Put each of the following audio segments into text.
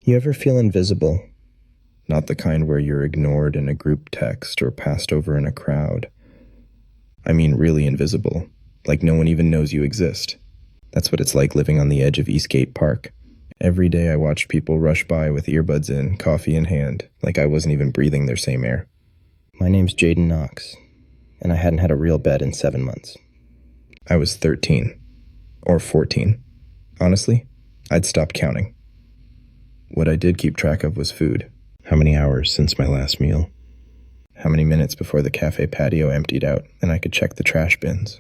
You ever feel invisible? Not the kind where you're ignored in a group text or passed over in a crowd. I mean really invisible, like no one even knows you exist. That's what it's like living on the edge of Eastgate Park. Every day I watched people rush by with earbuds in, coffee in hand, like I wasn't even breathing their same air. My name's Jaden Knox, and I hadn't had a real bed in 7 months. I was 13. Or 14. Honestly, I'd stopped counting. What I did keep track of was food. How many hours since my last meal? How many minutes before the cafe patio emptied out and I could check the trash bins?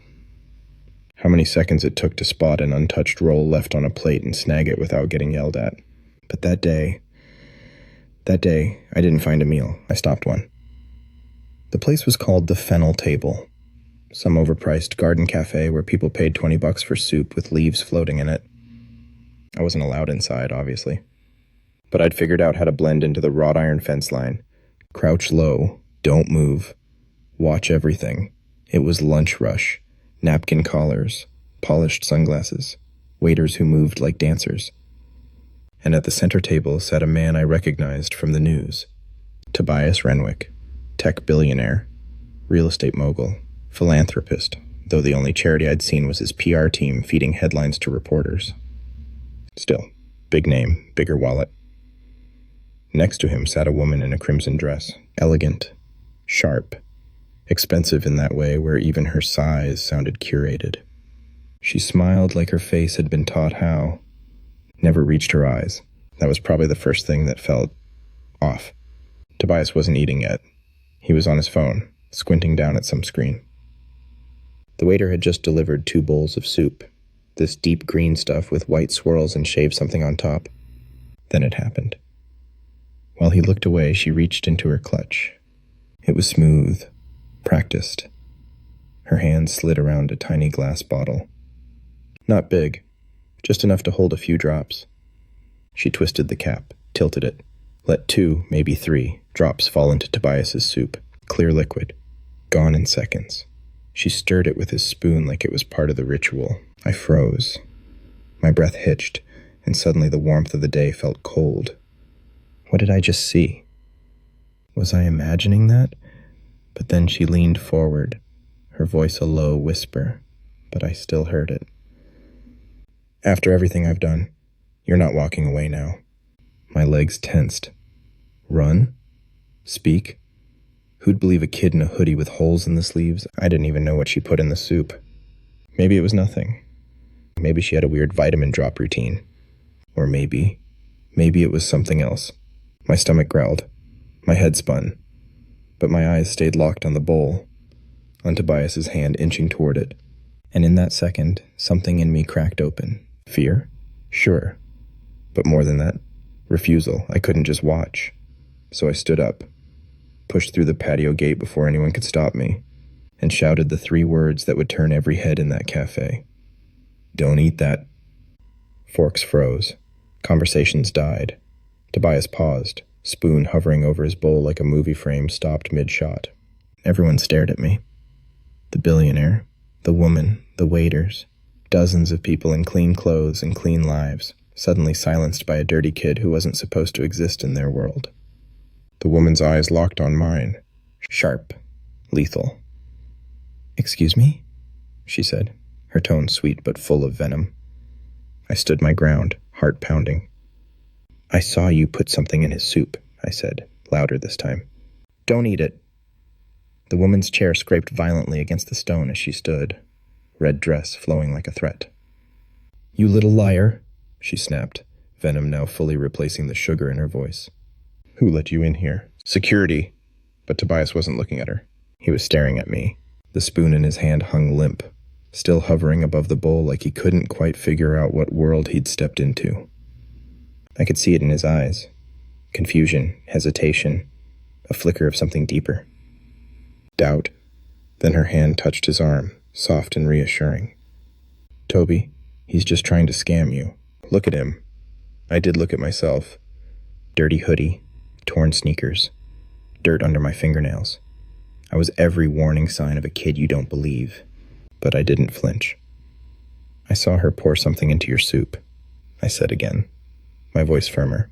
How many seconds it took to spot an untouched roll left on a plate and snag it without getting yelled at. But that day, I didn't find a meal. I stopped one. The place was called the Fennel Table, some overpriced garden cafe where people paid $20 for soup with leaves floating in it. I wasn't allowed inside, obviously. But I'd figured out how to blend into the wrought iron fence line. Crouch low, don't move, watch everything. It was lunch rush, napkin collars, polished sunglasses, waiters who moved like dancers. And at the center table sat a man I recognized from the news. Tobias Renwick, tech billionaire, real estate mogul, philanthropist, though the only charity I'd seen was his PR team feeding headlines to reporters. Still, big name, bigger wallet. Next to him sat a woman in a crimson dress, elegant, sharp, expensive in that way where even her size sounded curated. She smiled like her face had been taught how, never reached her eyes. That was probably the first thing that felt off. Tobias wasn't eating yet. He was on his phone, squinting down at some screen. The waiter had just delivered 2 bowls of soup, this deep green stuff with white swirls and shaved something on top. Then it happened. While he looked away, she reached into her clutch. It was smooth, practiced. Her hand slid around a tiny glass bottle. Not big, just enough to hold a few drops. She twisted the cap, tilted it, let 2, maybe 3, drops fall into Tobias's soup, clear liquid, gone in seconds. She stirred it with his spoon like it was part of the ritual. I froze. My breath hitched, and suddenly the warmth of the day felt cold. What did I just see? Was I imagining that? But then she leaned forward, her voice a low whisper, but I still heard it. After everything I've done, you're not walking away now. My legs tensed. Run? Speak? Who'd believe a kid in a hoodie with holes in the sleeves? I didn't even know what she put in the soup. Maybe it was nothing. Maybe she had a weird vitamin drop routine. Or maybe it was something else. My stomach growled. My head spun. But my eyes stayed locked on the bowl, on Tobias's hand inching toward it. And in that second, something in me cracked open. Fear? Sure. But more than that, refusal. I couldn't just watch. So I stood up, pushed through the patio gate before anyone could stop me, and shouted the 3 words that would turn every head in that cafe. Don't eat that. Forks froze. Conversations died. Tobias paused, spoon hovering over his bowl like a movie frame stopped mid-shot. Everyone stared at me. The billionaire, the woman, the waiters, dozens of people in clean clothes and clean lives, suddenly silenced by a dirty kid who wasn't supposed to exist in their world. The woman's eyes locked on mine, sharp, lethal. "Excuse me?" she said, her tone sweet but full of venom. I stood my ground, heart pounding. "I saw you put something in his soup," I said, louder this time. "Don't eat it." The woman's chair scraped violently against the stone as she stood, red dress flowing like a threat. "You little liar," she snapped, venom now fully replacing the sugar in her voice. "Who let you in here?" "Security." But Tobias wasn't looking at her. He was staring at me. The spoon in his hand hung limp, still hovering above the bowl like he couldn't quite figure out what world he'd stepped into. I could see it in his eyes. Confusion, hesitation, a flicker of something deeper. Doubt. Then her hand touched his arm, soft and reassuring. "Toby, he's just trying to scam you. Look at him." I did look at myself. Dirty hoodie, torn sneakers, dirt under my fingernails. I was every warning sign of a kid you don't believe. But I didn't flinch. "I saw her pour something into your soup," I said again, my voice firmer.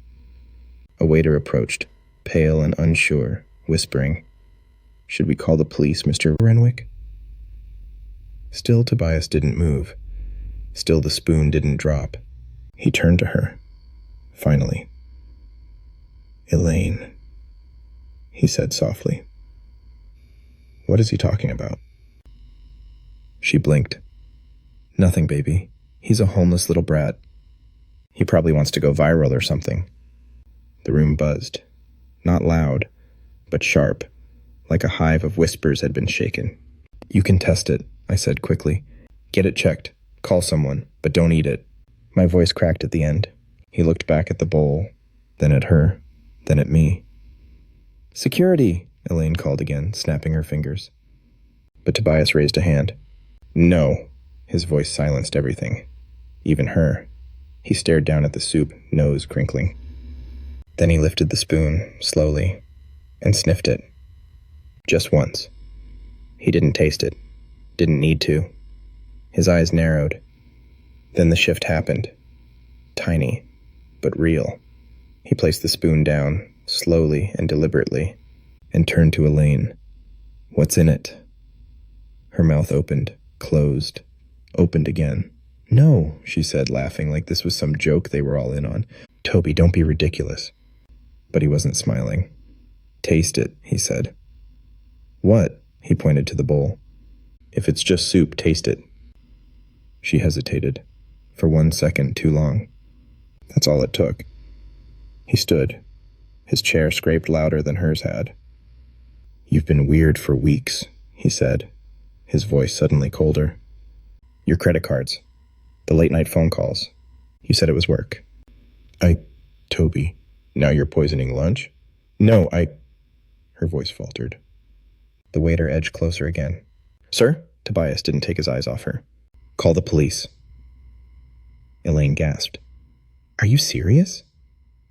A waiter approached, pale and unsure, whispering, "Should we call the police, Mr. Renwick?" Still Tobias didn't move. Still the spoon didn't drop. He turned to her. Finally. "Elaine," he said softly. "What is he talking about?" She blinked. "Nothing, baby. He's a homeless little brat. He probably wants to go viral or something." The room buzzed. Not loud, but sharp, like a hive of whispers had been shaken. "You can test it," I said quickly. "Get it checked. Call someone, but don't eat it." My voice cracked at the end. He looked back at the bowl, then at her, then at me. "Security!" Elaine called again, snapping her fingers. But Tobias raised a hand. "No!" His voice silenced everything. Even her. He stared down at the soup, nose crinkling. Then he lifted the spoon, slowly, and sniffed it. Just once. He didn't taste it. Didn't need to. His eyes narrowed. Then the shift happened. Tiny, but real. He placed the spoon down, slowly and deliberately, and turned to Elaine. "What's in it?" Her mouth opened, closed, opened again. "No," she said, laughing like this was some joke they were all in on. "Toby, don't be ridiculous." But he wasn't smiling. "Taste it," he said. "What?" He pointed to the bowl. "If it's just soup, taste it." She hesitated. For 1 second too long. That's all it took. He stood. His chair scraped louder than hers had. "You've been weird for weeks," he said, his voice suddenly colder. "Your credit cards. The late-night phone calls. You said it was work." Toby, now you're poisoning lunch?" "No, Her voice faltered. The waiter edged closer again. "Sir?" Tobias didn't take his eyes off her. "Call the police." Elaine gasped. "Are you serious?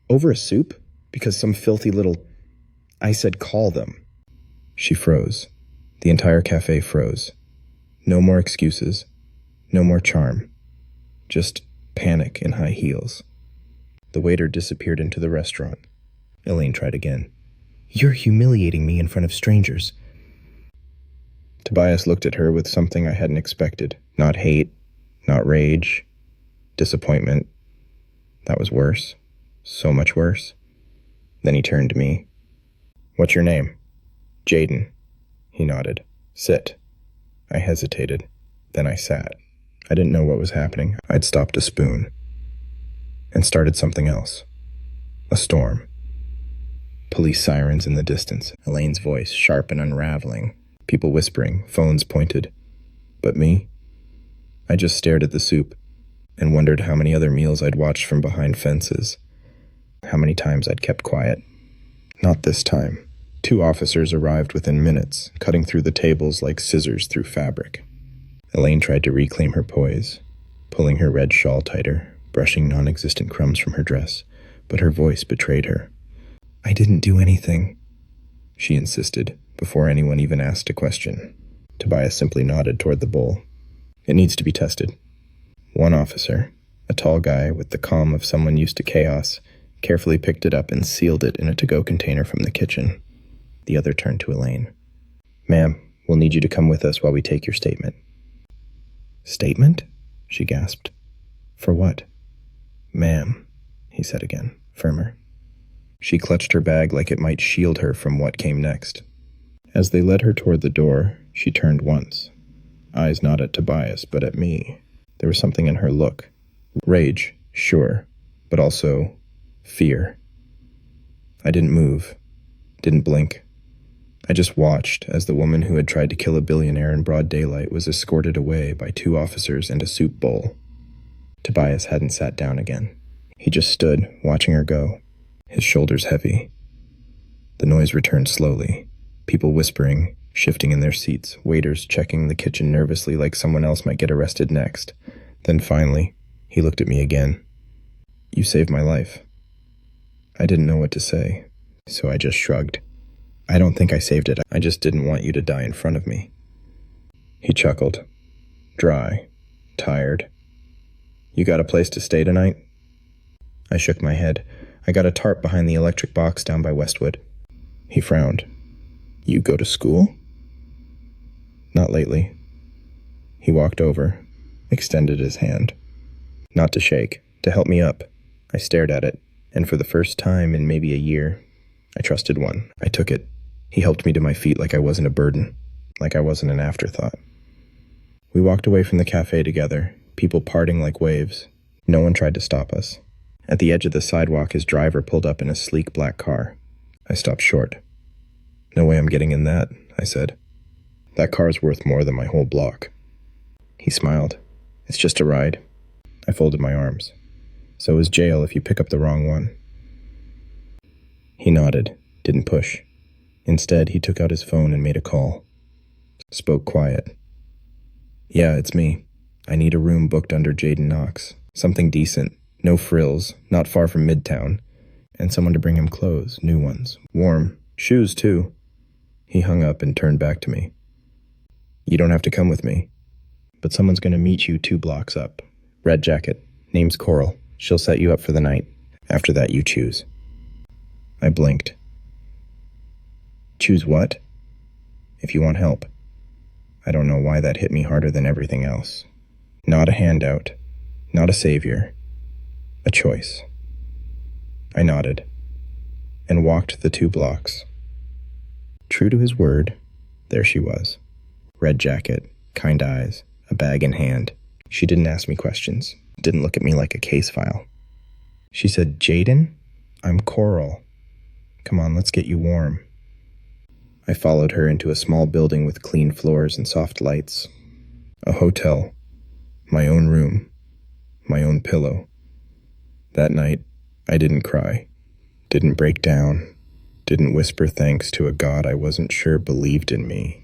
Over a soup? Because some filthy little—" "I said call them." She froze. The entire cafe froze. No more excuses. No more charm. Just panic in high heels. The waiter disappeared into the restaurant. Elaine tried again. "You're humiliating me in front of strangers." Tobias looked at her with something I hadn't expected. Not hate, not rage, disappointment. That was worse. So much worse. Then he turned to me. "What's your name?" "Jaden." He nodded. "Sit." I hesitated. Then I sat. I didn't know what was happening. I'd stopped a spoon. And started something else. A storm. Police sirens in the distance. Elaine's voice, sharp and unraveling. People whispering, phones pointed. But me? I just stared at the soup and wondered how many other meals I'd watched from behind fences. How many times I'd kept quiet. Not this time. 2 officers arrived within minutes, cutting through the tables like scissors through fabric. Elaine tried to reclaim her poise, pulling her red shawl tighter, brushing non-existent crumbs from her dress, but her voice betrayed her. "I didn't do anything," she insisted, before anyone even asked a question. Tobias simply nodded toward the bowl. "It needs to be tested." One officer, a tall guy with the calm of someone used to chaos, carefully picked it up and sealed it in a to-go container from the kitchen. The other turned to Elaine. "Ma'am, we'll need you to come with us while we take your statement." "Statement?" she gasped. "For what?" "Ma'am," he said again, firmer. She clutched her bag like it might shield her from what came next. As they led her toward the door, she turned once. Eyes not at Tobias, but at me. There was something in her look. Rage, sure, but also fear. I didn't move, didn't blink. I just watched as the woman who had tried to kill a billionaire in broad daylight was escorted away by 2 officers and a soup bowl. Tobias hadn't sat down again. He just stood, watching her go, his shoulders heavy. The noise returned slowly. People whispering, shifting in their seats, waiters checking the kitchen nervously like someone else might get arrested next. Then finally, he looked at me again. "You saved my life." I didn't know what to say, so I just shrugged. "I don't think I saved it. I just didn't want you to die in front of me." He chuckled. Dry. Tired. "You got a place to stay tonight?" I shook my head. I got a tarp behind the electric box down by Westwood. He frowned. You go to school? Not lately. He walked over, extended his hand. Not to shake, to help me up. I stared at it, and for the first time in maybe a year, I trusted one. I took it. He helped me to my feet like I wasn't a burden, like I wasn't an afterthought. We walked away from the cafe together, people parting like waves. No one tried to stop us. At the edge of the sidewalk, his driver pulled up in a sleek black car. I stopped short. No way I'm getting in that, I said. That car's worth more than my whole block. He smiled. It's just a ride. I folded my arms. So is jail if you pick up the wrong one. He nodded, didn't push. Instead, he took out his phone and made a call. Spoke quiet. Yeah, it's me. I need a room booked under Jaden Knox. Something decent. No frills, not far from Midtown. And someone to bring him clothes, new ones, warm. Shoes, too. He hung up and turned back to me. You don't have to come with me. But someone's going to meet you 2 blocks up. Red jacket. Name's Coral. She'll set you up for the night. After that, you choose. I blinked. Choose what? If you want help. I don't know why that hit me harder than everything else. Not a handout. Not a savior. A choice. I nodded and walked the 2 blocks. True to his word, there she was. Red jacket, kind eyes, a bag in hand. She didn't ask me questions, didn't look at me like a case file. She said, Jaden, I'm Coral. Come on, let's get you warm. I followed her into a small building with clean floors and soft lights. A hotel. My own room. My own pillow. That night, I didn't cry. Didn't break down. Didn't whisper thanks to a God I wasn't sure believed in me.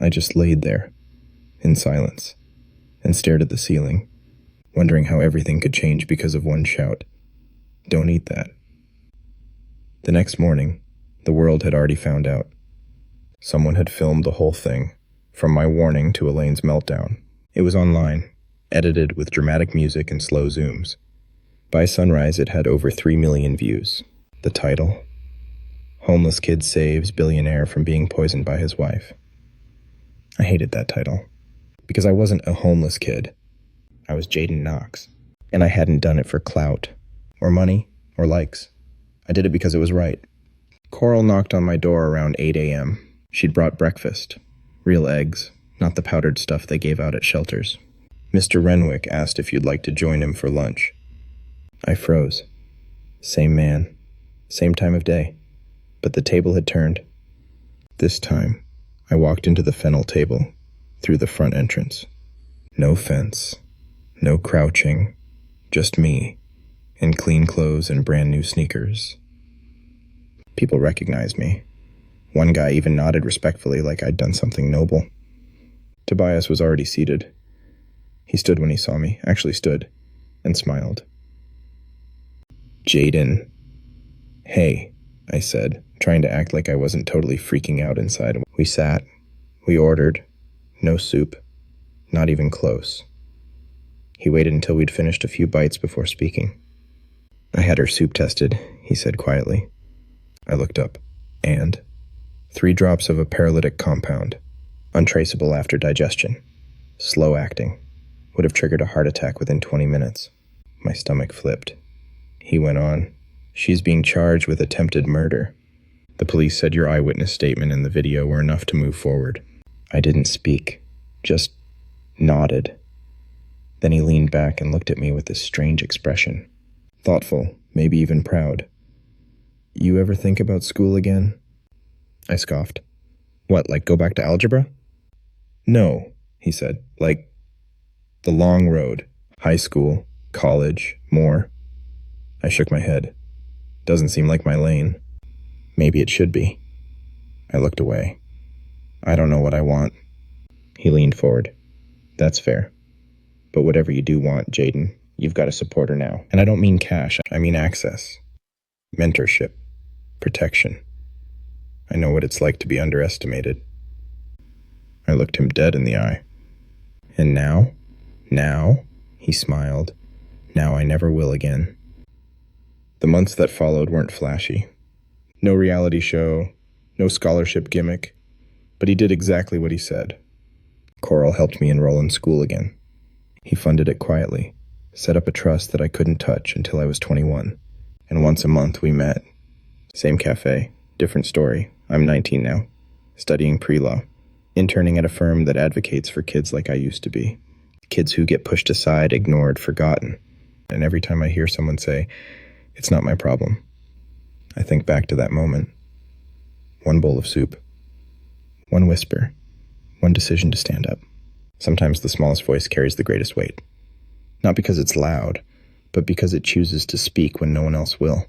I just laid there, in silence, and stared at the ceiling, wondering how everything could change because of one shout. Don't eat that. The next morning, the world had already found out. Someone had filmed the whole thing, from my warning to Elaine's meltdown. It was online, edited with dramatic music and slow zooms. By sunrise, it had over 3 million views. The title, Homeless Kid Saves Billionaire from Being Poisoned by His Wife. I hated that title, because I wasn't a homeless kid. I was Jaden Knox, and I hadn't done it for clout, or money, or likes. I did it because it was right. Coral knocked on my door around 8 a.m. She'd brought breakfast. Real eggs, not the powdered stuff they gave out at shelters. Mr. Renwick asked if you'd like to join him for lunch. I froze. Same man, same time of day. But the table had turned. This time, I walked into the fennel table, through the front entrance. No fence, no crouching, just me, in clean clothes and brand new sneakers. People recognized me. One guy even nodded respectfully like I'd done something noble. Tobias was already seated. He stood when he saw me, actually stood, and smiled. Jaden. Hey, I said, trying to act like I wasn't totally freaking out inside. We sat. We ordered. No soup. Not even close. He waited until we'd finished a few bites before speaking. I had her soup tested, he said quietly. I looked up. And 3 drops of a paralytic compound. Untraceable after digestion. Slow acting. Would have triggered a heart attack within 20 minutes. My stomach flipped. He went on. She's being charged with attempted murder. The police said your eyewitness statement and the video were enough to move forward. I didn't speak. Just nodded. Then he leaned back and looked at me with this strange expression. Thoughtful, maybe even proud. You ever think about school again? I scoffed. What, like go back to algebra? No, he said. Like the long road. High school, college, more. I shook my head. Doesn't seem like my lane. Maybe it should be. I looked away. I don't know what I want. He leaned forward. That's fair. But whatever you do want, Jaden, you've got a supporter now. And I don't mean cash, I mean access. Mentorship. Protection. I know what it's like to be underestimated. I looked him dead in the eye. And now, he smiled, now I never will again. The months that followed weren't flashy. No reality show, no scholarship gimmick, but he did exactly what he said. Coral helped me enroll in school again. He funded it quietly, set up a trust that I couldn't touch until I was 21, and once a month we met. Same cafe, different story. I'm 19 now, studying pre-law, interning at a firm that advocates for kids like I used to be. Kids who get pushed aside, ignored, forgotten. And every time I hear someone say, "It's not my problem," I think back to that moment. One bowl of soup. One whisper. One decision to stand up. Sometimes the smallest voice carries the greatest weight. Not because it's loud, but because it chooses to speak when no one else will.